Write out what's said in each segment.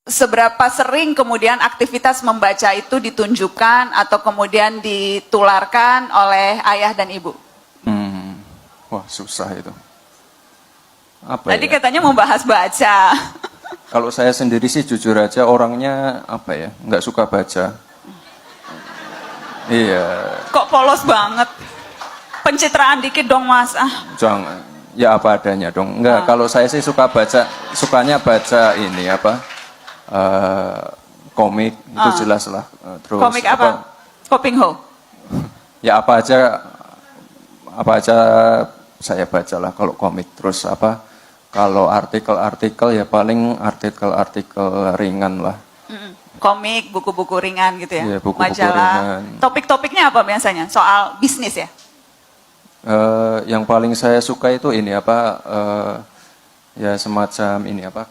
seberapa sering kemudian aktivitas membaca itu ditunjukkan atau kemudian ditularkan oleh ayah dan ibu? Wah, susah itu. Apa Tadi ya? katanya membahas baca. Kalau saya sendiri sih jujur aja orangnya apa ya, nggak suka baca. Iya. Kok polos banget? Pencitraan dikit dong Mas. Jangan, ya apa adanya dong. Enggak, kalau saya sih suka baca, sukanya baca ini apa, komik itu jelas lah. Terus Komik apa? Kopingho. Ya apa aja saya bacalah kalau komik. Terus apa? Kalau artikel-artikel ya paling artikel-artikel ringan lah. Komik, buku-buku ringan gitu ya, Iya, buku-buku majalah. ringan. Topik-topiknya apa biasanya? Soal bisnis ya? Yang paling saya suka itu ini apa, ya semacam ini apa,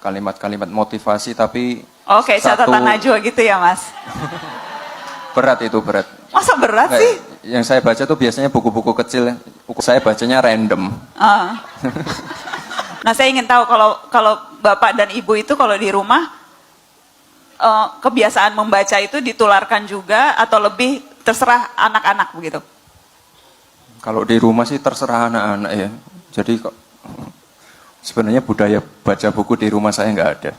kalimat-kalimat motivasi tapi Oke, catatan Najwa gitu ya Mas? berat itu berat. Masa berat Nggak, sih? yang saya baca tuh biasanya buku-buku kecil, saya bacanya random. Nah saya ingin tahu kalau bapak dan ibu itu kalau di rumah kebiasaan membaca itu ditularkan juga atau lebih terserah anak-anak begitu? Kalau di rumah sih terserah anak-anak ya. Jadi kok sebenarnya budaya baca buku di rumah saya nggak ada.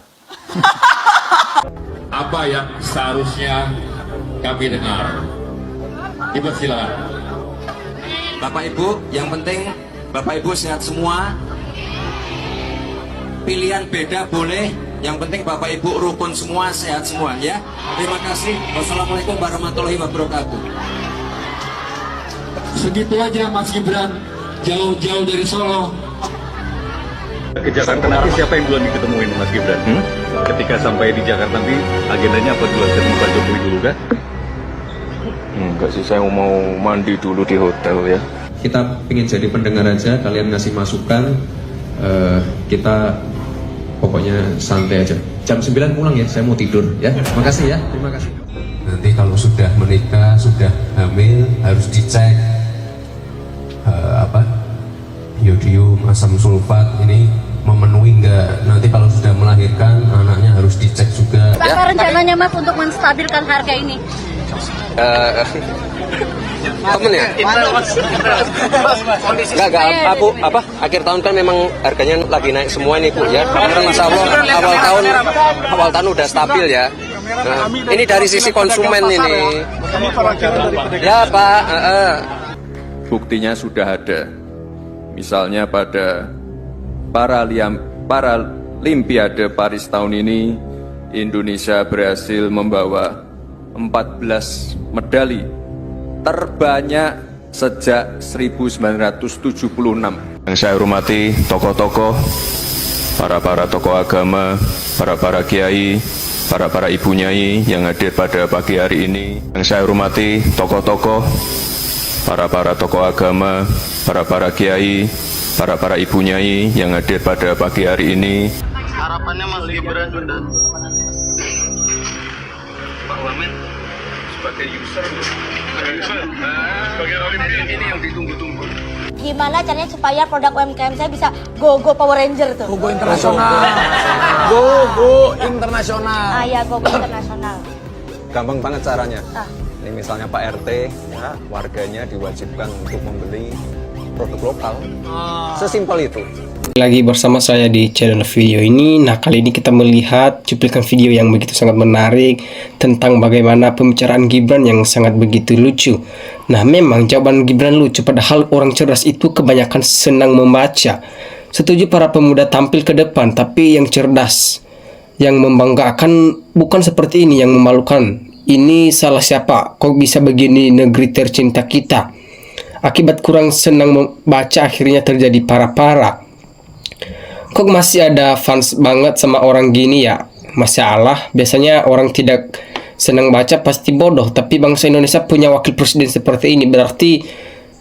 Apa yang seharusnya kami dengar? Ibu silakan. Bapak Ibu, yang penting Bapak Ibu sehat semua. Pilihan beda boleh, yang penting Bapak Ibu rukun semua, sehat semua ya. Terima kasih. Wassalamualaikum warahmatullahi wabarakatuh. Segitu aja Mas Gibran, jauh-jauh dari Solo. Ke Jakarta nanti siapa yang duluan diketemuin Mas Gibran? Ketika sampai di Jakarta nanti agendanya apa duluan? Ketemu Pak Jokowi dulu kan? Enggak sih, saya mau mandi dulu di hotel ya. Kita ingin jadi pendengar aja, kalian ngasih masukan, kita pokoknya santai aja. Jam 9 pulang ya, saya mau tidur ya. Makasih ya, terima kasih. Nanti kalau sudah menikah, sudah hamil, harus dicek iodium, asam sulfat ini memenuhi enggak. Nanti kalau sudah melahirkan, anaknya harus dicek juga. Apa rencananya Mas untuk menstabilkan harga ini? Temen ya? Enggak, akhir tahun kan memang harganya lagi naik semua nih Bu ya. Insya Allah awal tahun udah stabil ya. Nah, ini dari sisi konsumen ini. Ya Pak. Buktinya sudah ada. Misalnya pada Paralimpiade Paris tahun ini, Indonesia berhasil membawa 14 medali terbanyak sejak 1976. Yang saya hormati tokoh-tokoh, para tokoh agama, para kiai, para ibu nyai yang hadir pada pagi hari ini. Yang saya hormati tokoh-tokoh, para tokoh agama, para kiai, para ibu nyai yang hadir pada pagi hari ini. Harapannya Mas Gibran dan Pak Wamen sebagai user, sebagai Olimpian ini yang ditunggu-tunggu. Gimana caranya supaya produk UMKM saya bisa go Power Ranger tuh? Go internasional. Go internasional. Ya go internasional. Gampang banget caranya. Ini misalnya Pak RT, ya, warganya diwajibkan untuk membeli produk lokal. Sesimpel itu. Lagi bersama saya di channel video ini. Nah, kali ini kita melihat cuplikan video yang begitu sangat menarik tentang bagaimana pembicaraan Gibran yang sangat begitu lucu. Nah, memang jawaban Gibran lucu, padahal orang cerdas itu kebanyakan senang membaca. Setuju para pemuda tampil ke depan, tapi yang cerdas, yang membanggakan, bukan seperti ini yang memalukan. Ini salah siapa? Kok bisa begini negeri tercinta kita? Akibat kurang senang membaca akhirnya terjadi para-para. Kok masih ada fans banget sama orang gini ya? Masalah, biasanya orang tidak senang baca pasti bodoh. Tapi bangsa Indonesia punya wakil presiden seperti ini, berarti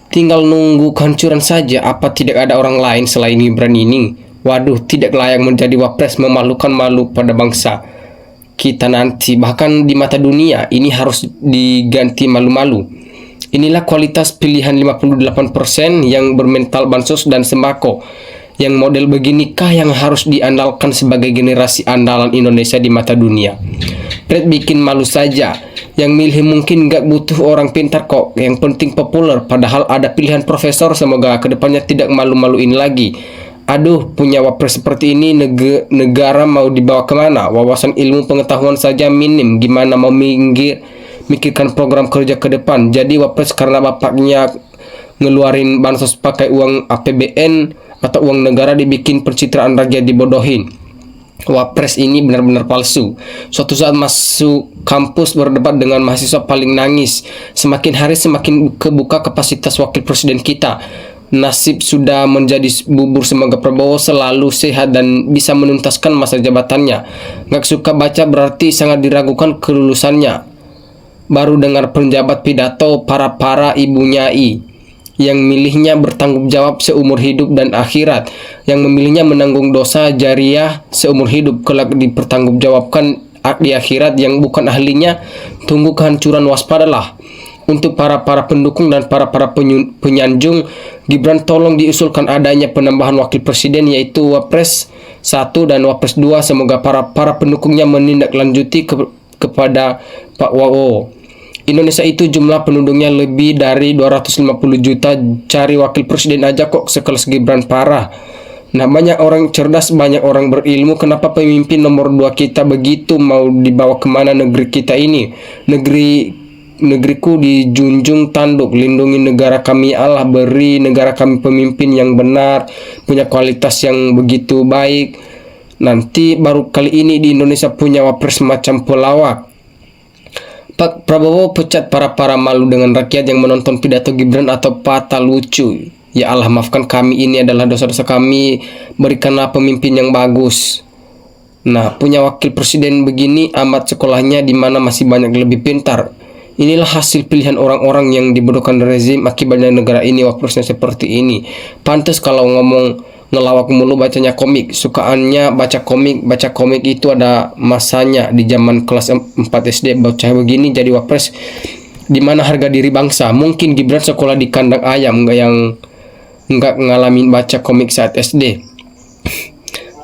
tinggal nunggu kehancuran saja. Apa tidak ada orang lain selain Gibran ini? Waduh, tidak layak menjadi wapres, memalukan, malu pada bangsa kita nanti. Bahkan di mata dunia ini harus diganti malu-malu. Inilah kualitas pilihan 58% yang bermental bansos dan sembako. Yang model beginikah yang harus diandalkan sebagai generasi andalan Indonesia di mata dunia? Pret bikin malu saja. Yang milih mungkin gak butuh orang pintar kok, yang penting populer. Padahal ada pilihan profesor, semoga kedepannya tidak malu-maluin lagi. Aduh, punya wapres seperti ini, negara mau dibawa kemana? Wawasan ilmu pengetahuan saja minim, gimana mau mikirkan program kerja ke depan? Jadi wapres karena bapaknya ngeluarin bansos pakai uang APBN atau uang negara, dibikin pencitraan rakyat, dibodohin. Wapres ini benar-benar palsu. Suatu saat masuk kampus berdebat dengan mahasiswa paling nangis. Semakin hari semakin kebuka kapasitas wakil presiden kita. Nasib sudah menjadi bubur, semoga Prabowo selalu sehat dan bisa menuntaskan masa jabatannya. Gak suka baca berarti sangat diragukan kelulusannya. Baru dengar penjabat pidato para ibu nyai. Yang milihnya bertanggung jawab seumur hidup dan akhirat, yang memilihnya menanggung dosa jariah seumur hidup, kelak dipertanggungjawabkan di akhirat. Yang bukan ahlinya tunggu kehancuran, waspadalah. Untuk para pendukung dan para penyanjung Gibran, tolong diusulkan adanya penambahan wakil presiden, yaitu Wapres 1 dan Wapres 2. Semoga para pendukungnya menindaklanjuti kepada Pak Wawo. Indonesia itu jumlah penduduknya lebih dari 250 juta, cari wakil presiden aja kok sekelas Gibran, parah. Nah, banyak orang cerdas, banyak orang berilmu, kenapa pemimpin nomor 2 kita begitu? Mau dibawa kemana negeri kita ini? Negeriku dijunjung tanduk, lindungi negara kami Allah, beri negara kami pemimpin yang benar, punya kualitas yang begitu baik. Nanti baru kali ini di Indonesia punya wapres macam pelawak. Pak Prabowo pecat para malu dengan rakyat yang menonton pidato Gibran atau patah lucu. Ya Allah, maafkan kami, ini adalah dosa-dosa kami, berikanlah pemimpin yang bagus. Nah, punya wakil presiden begini, amat sekolahnya di mana masih banyak lebih pintar. Inilah hasil pilihan orang-orang yang dibodohkan rezim, akibatnya negara ini wapresnya seperti ini. Pantes kalau ngomong ngelawak mulu, bacanya komik. Sukaannya baca komik itu ada masanya. Di zaman kelas 4 SD bocah begini jadi wapres, di mana harga diri bangsa? Mungkin Gibran sekolah di kandang ayam, nggak ngalamin baca komik saat SD.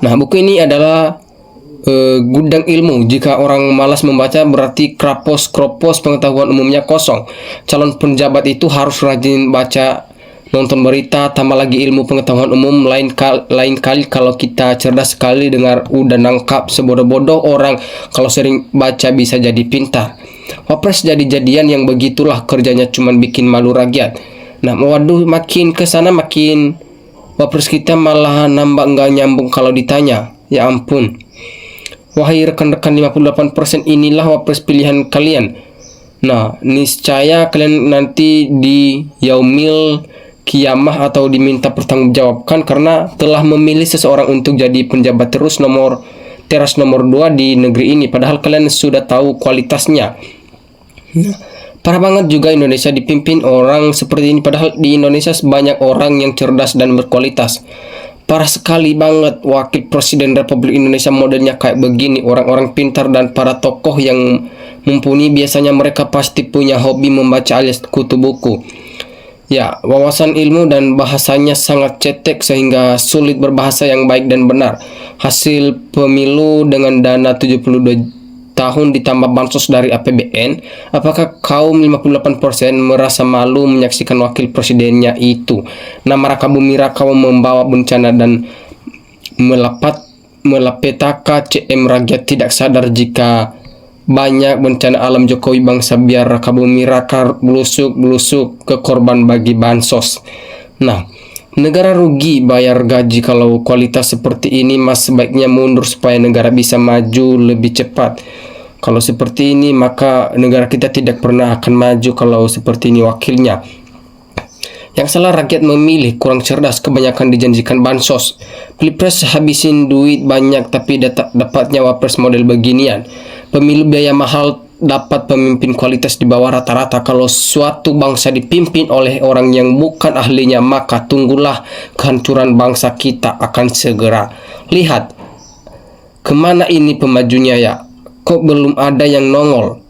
Nah, buku ini adalah gudang ilmu. Jika orang malas membaca berarti kropos pengetahuan umumnya kosong. Calon penjabat itu harus rajin baca, nonton berita, tambah lagi ilmu pengetahuan umum. Lain kali kalau kita cerdas sekali dengar udah nangkap. Sebodoh-bodoh orang kalau sering baca bisa jadi pintar. Wapres jadi-jadian yang begitulah kerjanya, cuman bikin malu rakyat. Nah, waduh, makin kesana makin wapres kita malah nambah nggak nyambung kalau ditanya. Ya ampun. Wahai rekan-rekan 58%, inilah wapres pilihan kalian. Nah, niscaya kalian nanti di yaumil kiamah atau diminta pertanggungjawabkan karena telah memilih seseorang untuk jadi penjabat teras nomor 2 di negeri ini, padahal kalian sudah tahu kualitasnya. Parah banget juga Indonesia dipimpin orang seperti ini, padahal di Indonesia banyak orang yang cerdas dan berkualitas. Parah sekali banget wakil presiden Republik Indonesia modelnya kayak begini. Orang-orang pintar dan para tokoh yang mumpuni biasanya mereka pasti punya hobi membaca alias kutu buku. Ya, wawasan ilmu dan bahasanya sangat cetek sehingga sulit berbahasa yang baik dan benar. Hasil pemilu dengan dana 72 tahun ditambah bansos dari APBN, apakah kaum 58% merasa malu menyaksikan wakil presidennya itu? Nama raka bumi raka membawa bencana dan melapetaka CM rakyat tidak sadar jika banyak bencana alam Jokowi bangsa, biar raka bumi raka belusuk ke korban bagi bansos. Nah, negara rugi bayar gaji kalau kualitas seperti ini. Mas sebaiknya mundur supaya negara bisa maju lebih cepat. Kalau seperti ini maka negara kita tidak pernah akan maju kalau seperti ini wakilnya. Yang salah rakyat memilih, kurang cerdas, kebanyakan dijanjikan bansos. Pilpres habisin duit banyak tapi dapatnya wapres model beginian. Pemilu biaya mahal, dapat pemimpin kualitas di bawah rata-rata. Kalau suatu bangsa dipimpin oleh orang yang bukan ahlinya, maka tunggulah kehancuran bangsa kita akan segera. Lihat, kemana ini pemajunya ya? Kok belum ada yang nongol?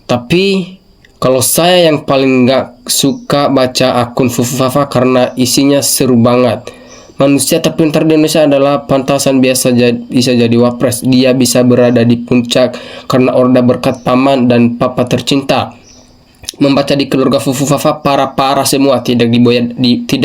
Tapi kalau saya yang paling nggak suka baca akun Fufufafa karena isinya seru banget. Manusia terpintar di Indonesia adalah pantasan bisa jadi wapres. Dia bisa berada di puncak karena orda berkat paman dan papa tercinta. Membaca di keluarga Fufu Fafa para semua tidak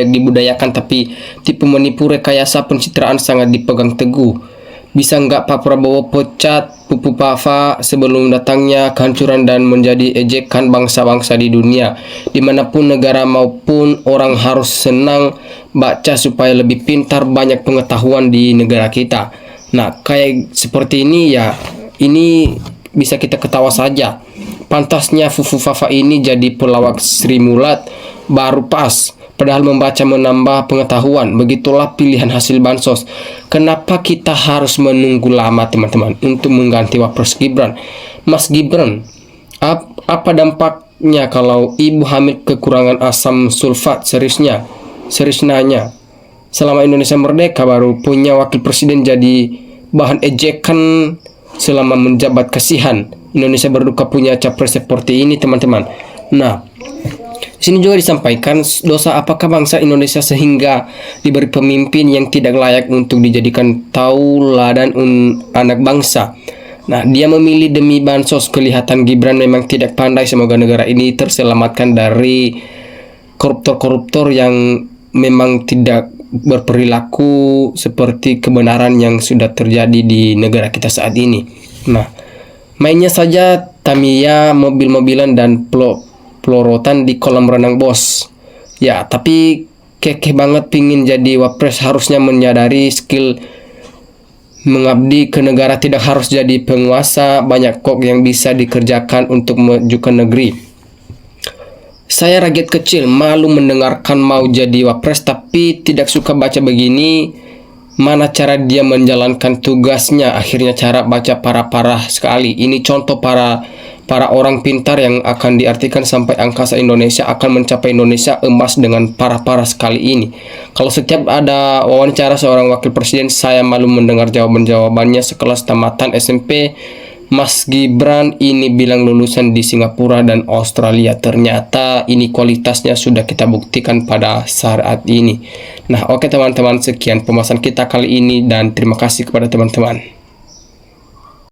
dibudayakan, tapi tipu menipu rekayasa pencitraan sangat dipegang teguh. Bisa nggak Pak Prabowo pecat Fufu Fafa sebelum datangnya kehancuran dan menjadi ejekan bangsa-bangsa di dunia. Dimanapun negara maupun orang harus senang baca supaya lebih pintar, banyak pengetahuan di negara kita. Nah, kayak seperti ini ya, ini bisa kita ketawa saja. Pantasnya Fufu Fafa ini jadi pelawak Sri Mulat baru pas. Padahal membaca menambah pengetahuan. Begitulah pilihan hasil bansos. Kenapa kita harus menunggu lama teman-teman untuk mengganti Wapres Gibran? Mas Gibran, apa dampaknya kalau ibu hamil kekurangan asam sulfat? Serius nanya. Selama Indonesia merdeka baru punya wakil presiden jadi bahan ejekan selama menjabat. Kasihan Indonesia berduka punya capres seperti ini teman-teman. Nah, sini juga disampaikan dosa apakah bangsa Indonesia sehingga diberi pemimpin yang tidak layak untuk dijadikan tauladan anak bangsa. Nah, dia memilih demi bansos. Kelihatan Gibran memang tidak pandai. Semoga negara ini terselamatkan dari koruptor-koruptor yang memang tidak berperilaku seperti kebenaran yang sudah terjadi di negara kita saat ini. Nah, mainnya saja Tamiya, mobil-mobilan dan pelorotan di kolam renang bos. Ya, tapi kekeh banget pingin jadi wapres. Harusnya menyadari skill mengabdi ke negara tidak harus jadi penguasa. Banyak kok yang bisa dikerjakan untuk memajukan negeri. Saya rakyat kecil, malu mendengarkan mau jadi wapres tapi tidak suka baca begini. Mana cara dia menjalankan tugasnya? Akhirnya cara baca parah sekali. Ini contoh para orang pintar yang akan diartikan sampai angkasa Indonesia akan mencapai Indonesia emas dengan parah sekali ini. Kalau setiap ada wawancara seorang wakil presiden, saya malu mendengar jawabannya sekelas tamatan SMP. Mas Gibran ini bilang lulusan di Singapura dan Australia. Ternyata ini kualitasnya sudah kita buktikan pada saat ini. Nah, oke teman-teman, sekian pembahasan kita kali ini dan terima kasih kepada teman-teman.